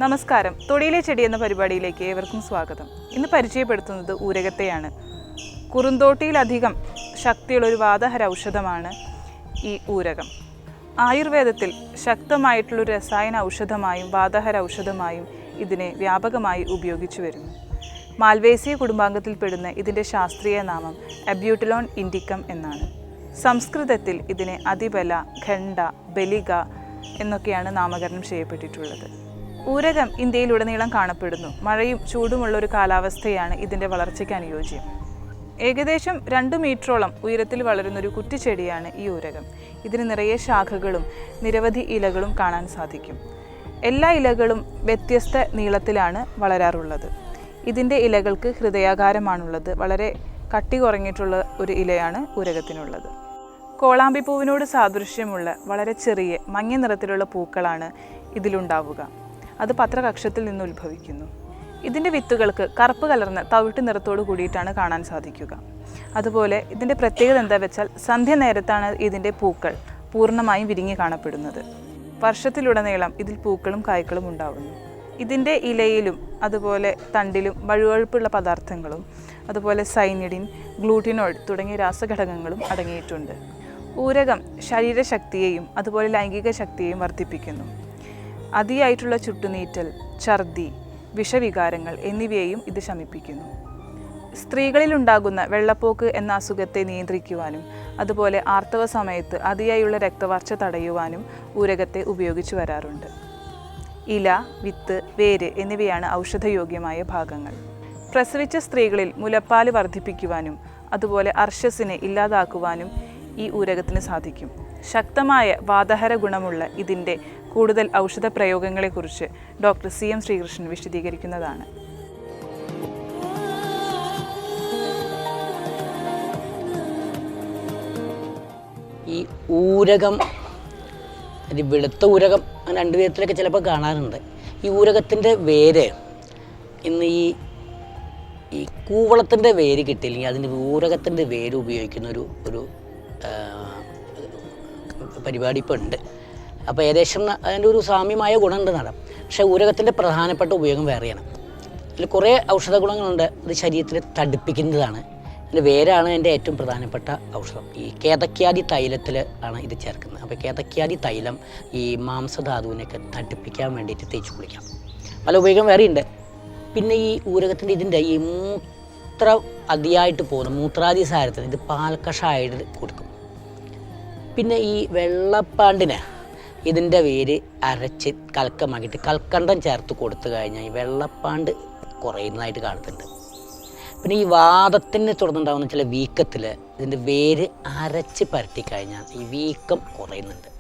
നമസ്കാരം. തൊടിയിലെ ചെടി എന്ന പരിപാടിയിലേക്ക് ഏവർക്കും സ്വാഗതം. ഇന്ന് പരിചയപ്പെടുത്തുന്നത് ഊരകത്തെയാണ്. കുറുന്തോട്ടിയിലധികം ശക്തിയുള്ളൊരു വാതഹര ഔഷധമാണ് ഈ ഊരകം. ആയുർവേദത്തിൽ ശക്തമായിട്ടുള്ളൊരു രസായന ഔഷധമായും വാതഹര ഔഷധമായും ഇതിനെ വ്യാപകമായി ഉപയോഗിച്ചു വരുന്നു. മാൽവേസിയ കുടുംബാംഗത്തിൽപ്പെടുന്ന ഇതിൻ്റെ ശാസ്ത്രീയ നാമം അബ്യൂട്ടിലോൺ ഇൻഡിക്കം എന്നാണ്. സംസ്കൃതത്തിൽ ഇതിനെ അതിബല, ഖണ്ഡ, ബലിക എന്നൊക്കെയാണ് നാമകരണം ചെയ്യപ്പെട്ടിട്ടുള്ളത്. ഊരകം ഇന്ത്യയിലുടനീളം കാണപ്പെടുന്നു. മഴയും ചൂടുമുള്ള ഒരു കാലാവസ്ഥയാണ് ഇതിൻ്റെ വളർച്ചയ്ക്ക് അനുയോജ്യം. ഏകദേശം 2 മീറ്ററോളം ഉയരത്തിൽ വളരുന്നൊരു കുറ്റിച്ചെടിയാണ് ഈ ഊരകം. ഇതിന് നിറയെ ശാഖകളും നിരവധി ഇലകളും കാണാൻ സാധിക്കും. എല്ലാ ഇലകളും വ്യത്യസ്ത നീളത്തിലാണ് വളരാറുള്ളത്. ഇതിൻ്റെ ഇലകൾക്ക് ഹൃദയാകാരമാണുള്ളത്. വളരെ കട്ടി കുറഞ്ഞിട്ടുള്ള ഒരു ഇലയാണ് ഊരകത്തിനുള്ളത്. കോളാമ്പിപ്പൂവിനോട് സാദൃശ്യമുള്ള വളരെ ചെറിയ മഞ്ഞ നിറത്തിലുള്ള പൂക്കളാണ് ഇതിലുണ്ടാവുക. അത് പത്രകക്ഷത്തിൽ നിന്ന് ഉത്ഭവിക്കുന്നു. ഇതിൻ്റെ വിത്തുകൾക്ക് കറുപ്പ് കലർന്ന തവിട്ട് നിറത്തോട് കൂടിയിട്ടാണ് കാണാൻ സാധിക്കുക. അതുപോലെ ഇതിൻ്റെ പ്രത്യേകത എന്താ വെച്ചാൽ സന്ധ്യ നേരത്താണ് ഇതിൻ്റെ പൂക്കൾ പൂർണ്ണമായും വിരിഞ്ഞ് കാണപ്പെടുന്നത്. വർഷത്തിലുടനീളം ഇതിൽ പൂക്കളും കായ്ക്കളും ഉണ്ടാവുന്നു. ഇതിൻ്റെ ഇലയിലും അതുപോലെ തണ്ടിലും വഴുവഴുപ്പുള്ള പദാർത്ഥങ്ങളും അതുപോലെ സൈനിഡിൻ, ഗ്ലൂട്ടിനോയിഡ് തുടങ്ങിയ രാസഘടകങ്ങളും അടങ്ങിയിട്ടുണ്ട്. ഊരകം ശരീരശക്തിയെയും അതുപോലെ ലൈംഗിക ശക്തിയെയും വർദ്ധിപ്പിക്കുന്നു. അതിയായിട്ടുള്ള ചുട്ടുനീറ്റൽ, ഛർദി, വിഷവികാരങ്ങൾ എന്നിവയെയും ഇത് ശമിപ്പിക്കുന്നു. സ്ത്രീകളിലുണ്ടാകുന്ന വെള്ളപ്പോക്ക് എന്ന അസുഖത്തെ നിയന്ത്രിക്കുവാനും അതുപോലെ ആർത്തവ സമയത്ത് അതിയായുള്ള രക്തവാർച്ച തടയുവാനും ഊരകത്തെ ഉപയോഗിച്ചു വരാറുണ്ട്. ഇല, വിത്ത്, വേര് എന്നിവയാണ് ഔഷധയോഗ്യമായ ഭാഗങ്ങൾ. പ്രസവിച്ച സ്ത്രീകളിൽ മുലപ്പാല് വർദ്ധിപ്പിക്കുവാനും അതുപോലെ അർശസിനെ ഇല്ലാതാക്കുവാനും ഈ ഊരകത്തിന് സാധിക്കും. ശക്തമായ വാതഹര ഗുണമുള്ള ഇതിൻ്റെ കൂടുതൽ ഔഷധ പ്രയോഗങ്ങളെക്കുറിച്ച് ഡോക്ടർ CM ശ്രീകൃഷ്ണൻ വിശദീകരിക്കുന്നതാണ്. ഈ ഊരകം, വെളുത്ത ഊരകം 2 വിധത്തിലൊക്കെ ചിലപ്പോൾ കാണാറുണ്ട്. ഈ ഊരകത്തിൻ്റെ വേര് ഇന്ന് ഈ കൂവളത്തിൻ്റെ വേര് കിട്ടിയില്ലെങ്കിൽ അതിൻ്റെ ഊരകത്തിൻ്റെ വേര് ഉപയോഗിക്കുന്ന ഒരു പരിപാടി ഇപ്പോൾ ഉണ്ട്. അപ്പോൾ ഏകദേശം അതിൻ്റെ ഒരു സാമ്യമായ ഗുണമുണ്ട് നടം. പക്ഷേ ഊരകത്തിൻ്റെ പ്രധാനപ്പെട്ട ഉപയോഗം വേറെയാണ്. അതിൽ കുറേ ഔഷധ ഗുണങ്ങളുണ്ട്. ഇത് ശരീരത്തിൽ തടിപ്പിക്കുന്നതാണ്. അതിൻ്റെ വേരാണ് എൻ്റെ ഏറ്റവും പ്രധാനപ്പെട്ട ഔഷധം. ഈ കേതക്യാദി തൈലത്തിൽ ആണ് ഇത് ചേർക്കുന്നത്. അപ്പോൾ കേതക്യാദി തൈലം ഈ മാംസധാതുവിനെയൊക്കെ തടിപ്പിക്കാൻ വേണ്ടിയിട്ട് തേച്ച് കുളിക്കാം. പല ഉപയോഗം വേറെയുണ്ട്. പിന്നെ ഈ ഊരകത്തിൻ്റെ ഇതിൻ്റെ ഈ മൂത്രം അതിയായിട്ട് പോകുന്ന മൂത്രാദി സാരത്തിന് ഇത് പാൽക്കഷായിട്ട് കൊടുക്കും. പിന്നെ ഈ വെള്ളപ്പാണ്ടിന് ഇതിൻ്റെ വേര് അരച്ച് കൽക്കമാക്കിയിട്ട് കൽക്കണ്ടം ചേർത്ത് കൊടുത്തു കഴിഞ്ഞാൽ ഈ വെള്ളപ്പാണ്ട് കുറയുന്നതായിട്ട് കാണുന്നുണ്ട്. പിന്നെ ഈ വാദത്തിന് തുടർന്നുണ്ടാകുന്ന ചില വീക്കത്തിൽ ഇതിൻ്റെ വേര് അരച്ച് പരട്ടിക്കഴിഞ്ഞാൽ ഈ വീക്കം കുറയുന്നുണ്ട്.